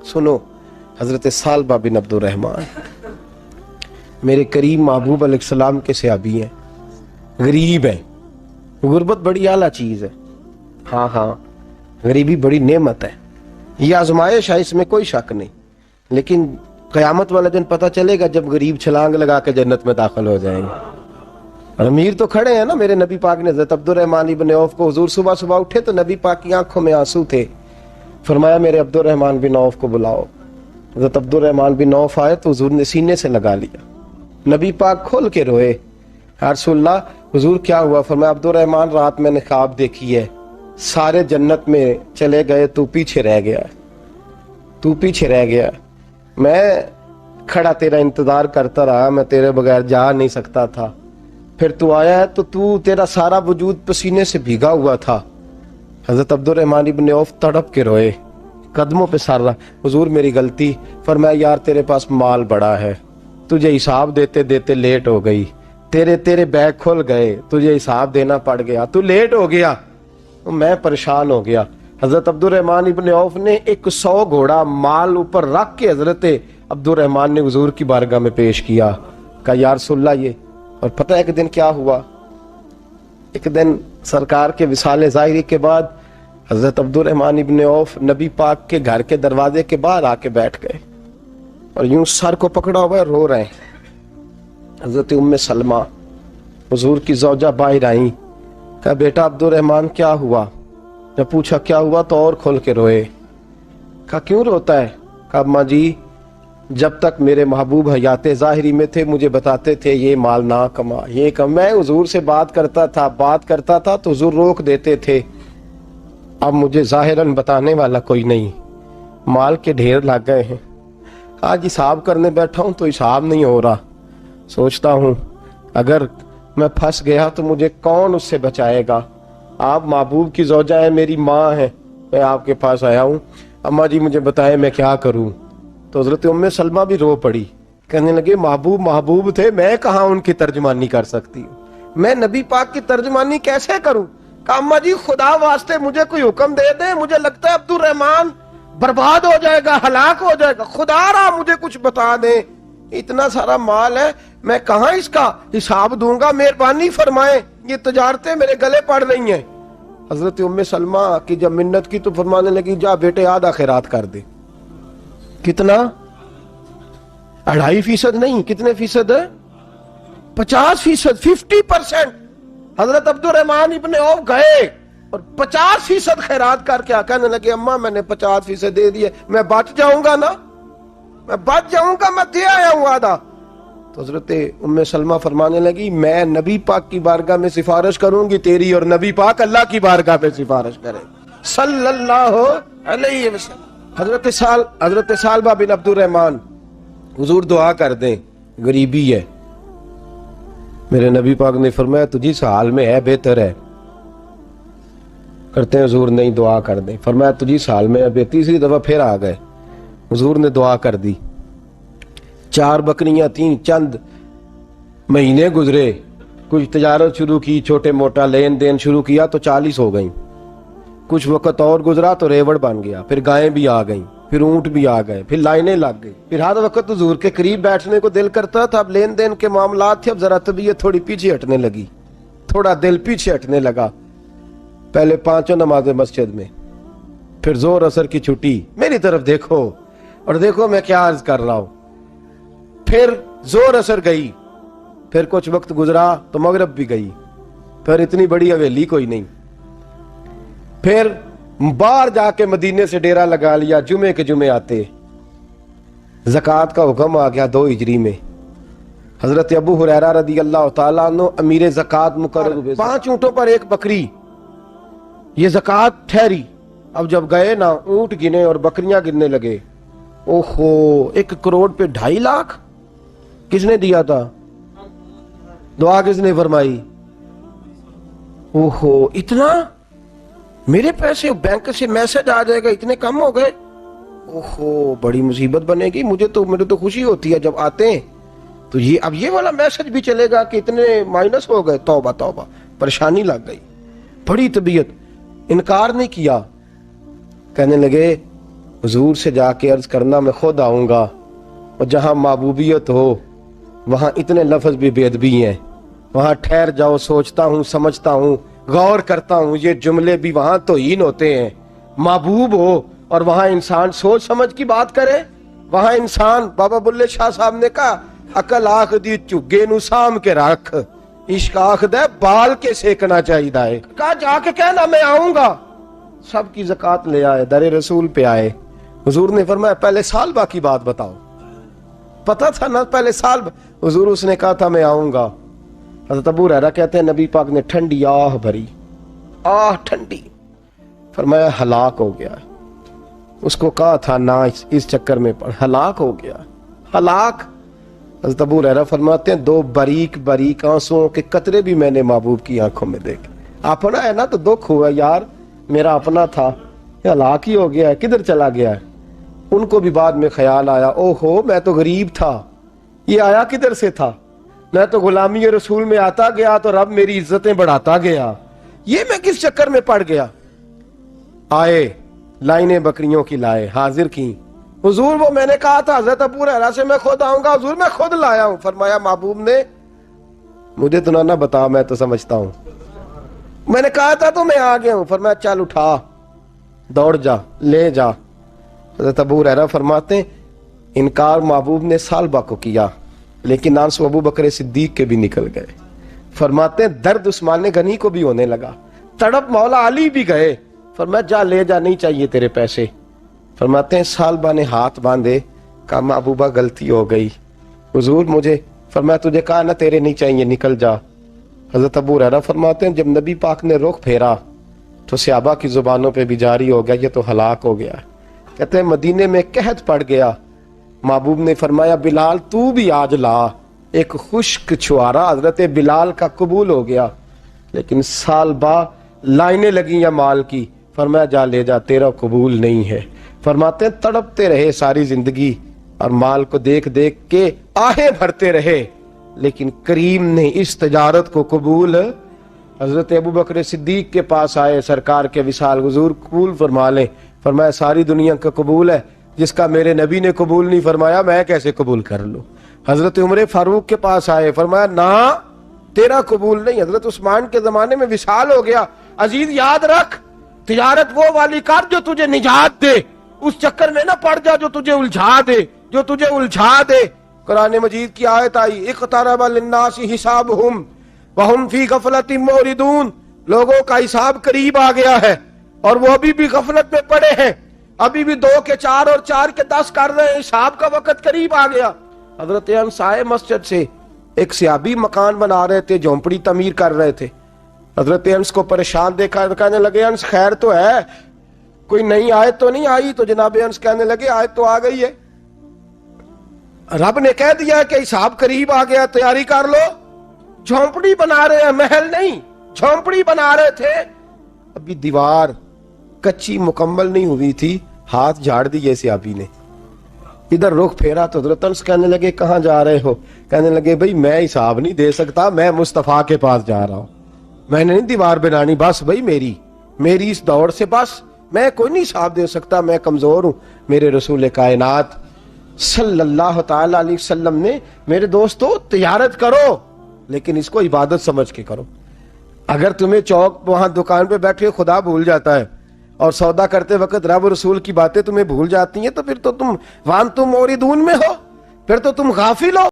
سنو، حضرت سالبہ بن عبدالرحمن میرے کریم محبوب علیہ السلام کے صحابی ہیں، غریب ہیں. غربت بڑی اعلیٰ چیز ہے. ہاں غریبی بڑی نعمت ہے، یہ آزمائش ہے، اس میں کوئی شک نہیں. لیکن قیامت والا دن پتہ چلے گا جب غریب چھلانگ لگا کے جنت میں داخل ہو جائیں گے. اور امیر تو کھڑے ہیں نا. میرے نبی پاک نے حضرت عبدالرحمن ابن عوف کو، حضور صبح صبح اٹھے تو نبی پاک کی آنکھوں میں آنسو تھے. فرمایا میرے عبدالرحمن بن عوف کو بلاؤ. حضرت عبدالرحمن بن عوف آئے تو حضور نے سینے سے لگا لیا. نبی پاک کھول کے روئے. یا رسول اللہ، حضور کیا ہوا؟ فرمایا عبدالرحمن رات میں نے خواب دیکھی ہے، سارے جنت میں چلے گئے، تو پیچھے رہ گیا. تو پیچھے رہ گیا. میں کھڑا تیرا انتظار کرتا رہا، میں تیرے بغیر جا نہیں سکتا تھا. پھر تو آیا ہے تو تیرا سارا وجود پسینے سے بھیگا ہوا تھا. حضرت عبدالرحمن ابن عوف تڑپ کے روئے، قدموں پہ سر رہا. حضور میری غلطی. فرمایا یار تیرے پاس مال بڑا ہے، تجھے حساب دیتے دیتے لیٹ ہو گئی. تیرے بیگ کھل گئے، تجھے حساب دینا پڑ گیا، تو لیٹ ہو گیا، میں پریشان ہو گیا. حضرت عبدالرحمن ابن عوف نے 100 گھوڑا مال اوپر رکھ کے حضرت عبدالرحمن نے حضور کی بارگاہ میں پیش کیا. کہا یا رسول اللہ یہ. اور پتہ ہے ایک دن کیا ہوا؟ ایک دن سرکار کے وصال ظاہری کے بعد حضرت عبدالرحمن ابن عوف نبی پاک کے گھر کے دروازے کے باہر آ کے بیٹھ گئے اور یوں سر کو پکڑا ہوا ہے، رو رہے ہیں. حضرت ام سلمہ حضور کی زوجہ باہر آئیں. کہا بیٹا عبدالرحمن کیا ہوا؟ جب پوچھا کیا ہوا تو اور کھول کے روئے. کہا کیوں روتا ہے؟ کہا اماں جی جب تک میرے محبوب حیات ظاہری میں تھے مجھے بتاتے تھے یہ مال نہ کما، یہ کم. میں حضور سے بات کرتا تھا تو حضور روک دیتے تھے. اب مجھے ظاہراً بتانے والا کوئی نہیں، مال کے ڈھیر لگ گئے ہیں. آج حساب کرنے بیٹھا ہوں تو حساب نہیں ہو رہا. سوچتا ہوں اگر میں پھنس گیا تو مجھے کون اس سے بچائے گا؟ آپ محبوب کی زوجہ ہیں، میری ماں ہے، میں آپ کے پاس آیا ہوں. اماں جی مجھے بتائیں میں کیا کروں؟ تو حضرت ام سلمہ بھی رو پڑی، کہنے لگے محبوب تھے، میں کہاں ان کی ترجمانی کر سکتی ہوں، میں نبی پاک کی ترجمانی کیسے کروں؟ کہا اماں جی خدا واسطے مجھے کوئی حکم دے دیں، مجھے لگتا ہے عبدالرحمن برباد ہو جائے گا، ہلاک ہو جائے گا، خدا را مجھے کچھ بتا دیں. اتنا سارا مال ہے، میں کہاں اس کا حساب دوں گا؟ مہربانی فرمائیں، یہ تجارتیں میرے گلے پڑ رہی ہیں. حضرت ام سلمہ کی جب منت کی تو فرمانے لگی جا بیٹے آدھا خیرات کر دے. کتنا؟ 2.5% نہیں، کتنے فیصد ہے؟ 50%، 50%. حضرت عبدالرحمن ابن عوف گئے اور 50% خیرات کر کے کہنے لگے اماں میں نے 50% دے دیے، میں بچ جاؤں گا نا، میں بچ جاؤں گا، میں دے آیا ہوں آدھا. تو حضرت ام سلمہ فرمانے لگی میں نبی پاک کی بارگاہ میں سفارش کروں گی تیری، اور نبی پاک اللہ کی بارگاہ میں سفارش کرے صلی اللہ علیہ وسلم. حضرت سالبہ بن عبدالرحمن، حضور دعا کر دیں، غریبی ہے. میرے نبی پاک نے فرمایا تجھی اس حال میں ہے بہتر ہے. کرتے ہیں حضور نہیں دعا کر دیں. فرمایا تجھی اس حال میں ہے. تیسری دفعہ پھر آ گئے، حضور نے دعا کر دی. 4 بکریاں تھیں، چند مہینے گزرے، کچھ تجارت شروع کی، چھوٹے موٹا لین دین شروع کیا تو 40 ہو گئیں. کچھ وقت اور گزرا تو ریوڑ بن گیا، پھر گائیں بھی آ گئیں، پھر اونٹ بھی آ گئے، پھر لائنیں لگ گئی. پھر ہر وقت حضور کے قریب بیٹھنے کو دل کرتا تھا. اب لین دین کے معاملات تھے، اب ذرا طبیعت تھوڑی پیچھے ہٹنے لگی، تھوڑا دل پیچھے ہٹنے لگا. پہلے 5 نمازیں مسجد میں، پھر زور اثر کی چھٹی. میری طرف دیکھو اور دیکھو میں کیا عرض کر رہا ہوں. پھر زور اثر گئی، پھر کچھ وقت گزرا تو مغرب بھی گئی، پھر اتنی بڑی حویلی کوئی نہیں. پھر باہر جا کے مدینے سے ڈیرا لگا لیا، جمعے کے جمعے آتے. زکوٰۃ کا حکم آ گیا 2 ہجری میں. حضرت ابو ہریرہ رضی اللہ تعالیٰ عنہ امیر زکوٰۃ مقرر ہوئے. 5 اونٹوں پر 1 بکری، یہ زکوٰۃ ٹھہری. اب جب گئے نا اونٹ گنے اور بکریاں گننے لگے، اوہو 1 کروڑ پہ 2.5 لاکھ کس نے دیا تھا؟ دعا کس نے فرمائی؟ اوہو اتنا، میرے پیسے بینک سے میسج آ جائے گا اتنے کم ہو گئے، اوہو بڑی مصیبت بنے گی. میرے تو خوشی ہوتی ہے جب آتے ہیں تو یہ اب یہ والا میسج بھی چلے گا کہ اتنے مائنس ہو گئے. توبہ توبہ، پریشانی لگ گئی، بڑی طبیعت. انکار نہیں کیا، کہنے لگے حضور سے جا کے عرض کرنا میں خود آؤں گا، اور جہاں محبوبیت ہو وہاں اتنے لفظ بھی بے ادبی ہیں، وہاں ٹھہر جاؤ، سوچتا ہوں، سمجھتا ہوں، غور کرتا ہوں، یہ جملے بھی وہاں توہین ہوتے ہیں۔ محبوب ہو اور وہاں انسان سوچ سمجھ کی بات کرے، وہاں انسان، بابا بلے شاہ صاحب نے کہا عقل آخ دی چگے نو سام کے رکھ، عشق آخ دے بال کے سیکنا چاہیے دائے، کہا جا کے کہنا میں آؤں گا۔ سب کی زکوٰۃ لے آئے، در رسول پہ آئے، حضور نے فرمایا پہلے سالبہ کی بات بتاؤ، پتا تھا نا پہلے سال، حضور اس نے کہا تھا میں آؤں گا۔ حضرت ابو ہریرہ کہتے ہیں نبی پاک نے ٹھنڈی آہ بھری، آہ ٹھنڈی، فرمایا ہلاک ہو گیا۔ اس کو کہا تھا نہ اس چکر میں پڑ، ہلاک ہو گیا، ہلاک۔ حضرت ابو ہریرہ فرماتے ہیں دو باریک باریک آنسوؤں کے قطرے بھی میں نے محبوب کی آنکھوں میں دیکھے۔ اپنا ہے نا تو دکھ ہوا، یار میرا اپنا تھا، یہ ہلاک ہی ہو گیا ہے، کدھر چلا گیا ہے۔ ان کو بھی بعد میں خیال آیا، او ہو میں تو غریب تھا، یہ آیا کدھر سے تھا، میں تو غلامی رسول میں آتا گیا تو رب میری عزتیں بڑھاتا گیا، یہ میں کس چکر میں پڑ گیا۔ آئے لائنیں بکریوں کی لائے، حاضر کی، حضور وہ میں نے کہا تھا حضرت ابو ہریرہ سے میں خود آؤں گا، حضور میں خود لایا ہوں۔ فرمایا محبوب نے مجھے تو نہ بتا، میں تو سمجھتا ہوں، میں نے کہا تھا تو میں آ گیا ہوں۔ فرمایا چل اٹھا، دوڑ جا، لے جا۔ حضرت ابو ہریرہ فرماتے ہیں انکار محبوب نے سالبہ کو کیا، لیکن آنسو ابو بکر صدیق کے بھی نکل گئے۔ فرماتے ہیں درد عثمان غنی کو بھی ہونے لگا، تڑپ مولا علی بھی گئے۔ فرمایا جا لے جا، نہیں چاہیے تیرے پیسے۔ فرماتے ہیں سالبہ نے ہاتھ باندھے، کہا محبوبہ غلطی ہو گئی، حضور مجھے، فرمایا تجھے کہا نہ تیرے نہیں چاہیے، نکل جا۔ حضرت ابو ہریرہ فرماتے ہیں جب نبی پاک نے رخ پھیرا تو صحابہ کی زبانوں پہ بھی جاری ہو گیا یہ تو ہلاک ہو گیا۔ کہتے ہیں مدینے میں قحط پڑ گیا، محبوب نے فرمایا بلال تو بھی آج لا، ایک خشک چھوارا حضرت بلال کا قبول ہو گیا۔ لیکن سالبہ لائنیں لگی یا مال کی، فرمایا جا لے جا، تیرا قبول نہیں ہے۔ فرماتے ہیں تڑپتے رہے ساری زندگی اور مال کو دیکھ دیکھ کے آہیں بھرتے رہے، لیکن کریم نے اس تجارت کو قبول۔ حضرت ابو بکر صدیق کے پاس آئے، سرکار کے وصال، حضور قبول فرما لیں۔ فرمایا ساری دنیا کا قبول ہے، جس کا میرے نبی نے قبول نہیں فرمایا میں کیسے قبول کر لوں۔ حضرت عمر فاروق کے پاس آئے، فرمایا نہ تیرا قبول نہیں۔ حضرت عثمان کے زمانے میں وصال ہو گیا۔ عزیز یاد رکھ، تجارت وہ والی کر جو تجھے نجات دے، اس چکر میں نہ پڑ جا جو تجھے الجھا دے، جو تجھے الجھا دے۔ قرآن مجید کی آیت آئی اقترب للناس حسابہم وہم فی غفلۃ معرضون، لوگوں کا حساب قریب آ گیا ہے اور وہ ابھی بھی غفلت میں پڑے ہیں، ابھی بھی 2 کے 4 اور 4 کے 10 کر رہے ہیں، حساب کا وقت قریب آ گیا۔ حضرت انس آئے مسجد سے، ایک صحابی مکان بنا رہے تھے، جھونپڑی تعمیر کر رہے تھے۔ حضرت انس کو پریشان دیکھا تو کہنے لگے انس خیر تو ہے، کوئی نئی آیت تو نہیں آئی؟ تو جناب انس کہنے لگے آیت تو آ گئی ہے، رب نے کہہ دیا کہ حساب قریب آ گیا، تیاری کر لو۔ جھونپڑی بنا رہے ہیں، محل نہیں، جھونپڑی بنا رہے تھے، ابھی دیوار کچی مکمل نہیں ہوئی تھی، ہاتھ جھاڑ دیے صحابی نے۔ ادھر رخ پھیرا تو حضرت انس کہنے لگے کہاں جا رہے ہو؟ کہنے لگے بھئی میں حساب نہیں دے سکتا، میں مصطفیٰ کے پاس جا رہا ہوں، میں نے نہیں دیوار بنانی، بس بھئی میری اس دور سے بس میں کوئی نہیں حساب دے سکتا، میں کمزور ہوں۔ میرے رسول کائنات صلی اللہ تعالی علیہ وسلم نے میرے دوستو تجارت کرو لیکن اس کو عبادت سمجھ کے کرو۔ اگر تمہیں چوک وہاں دکان پہ بیٹھے خدا بھول جاتا ہے اور سودا کرتے وقت رب رسول کی باتیں تمہیں بھول جاتی ہیں تو پھر تو تم وانتم موردون میں ہو، پھر تو تم غافل ہو۔